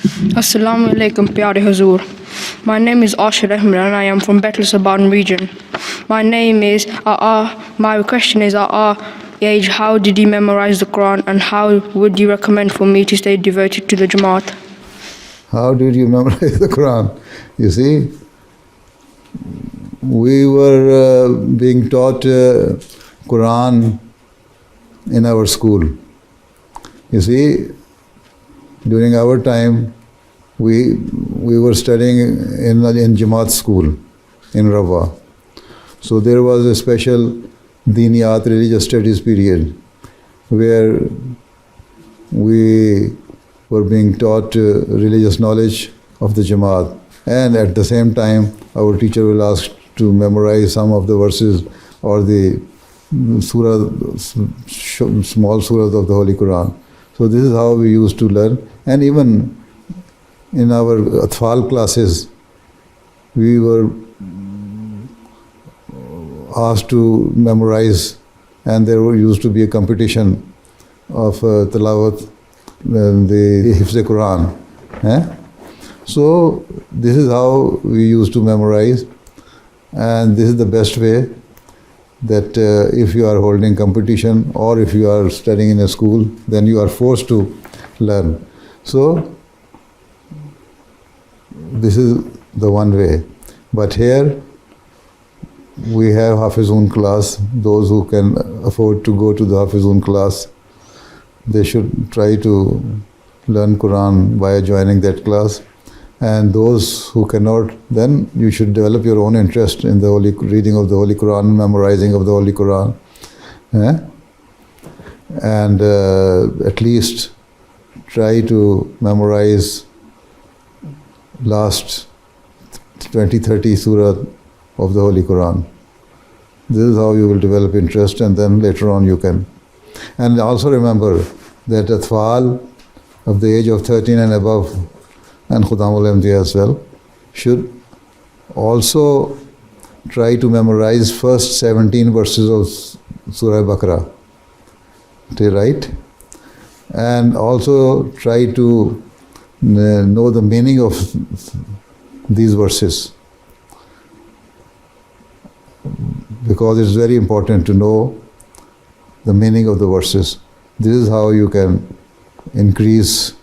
Assalamu alaikum, Pyare Hazur. My name is Ashir Ahmed and I am from Betel-Saban region. My question is, age, how did you memorize the Qur'an and how would you recommend for me to stay devoted to the Jamaat? How did you memorize the Qur'an? You see, we were being taught Qur'an in our school. You see, during our time, we were studying in Jamaat school in Rabwa. So there was a special Diniyat religious studies period where we were being taught religious knowledge of the Jamaat, and at the same time our teacher will ask to memorize some of the verses or the surah, small surahs of the Holy Qur'an. So this is how we used to learn. And even in our Atfal classes, we were asked to memorize, and there used to be a competition of tilawat, the Hifz Qur'an. So this is how we used to memorize, and this is the best way that if you are holding competition or if you are studying in a school, then you are forced to learn. So this is the one way. But here we have Hafizun class. Those who can afford to go to the Hafizun class, they should try to learn Qur'an by joining that class. And those who cannot, then you should develop your own interest in the holy reading of the Holy Qur'an, memorizing of the Holy Qur'an. And at least try to memorize last 20-30 surah of the Holy Qur'an. This is how you will develop interest, and then later on you can. And also remember that Atfal of the age of 13 and above, and Khudam as well, should also try to memorize first 17 verses of Surah Baqarah. Right? And also try to know the meaning of these verses, because it's very important to know the meaning of the verses. This is how you can increase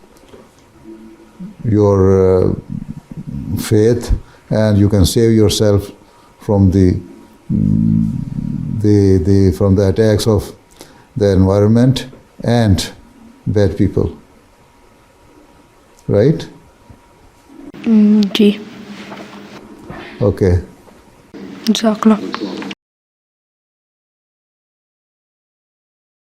your faith, and you can save yourself from the attacks of the environment and bad people. Right? Ji. Okay. Jazakallah.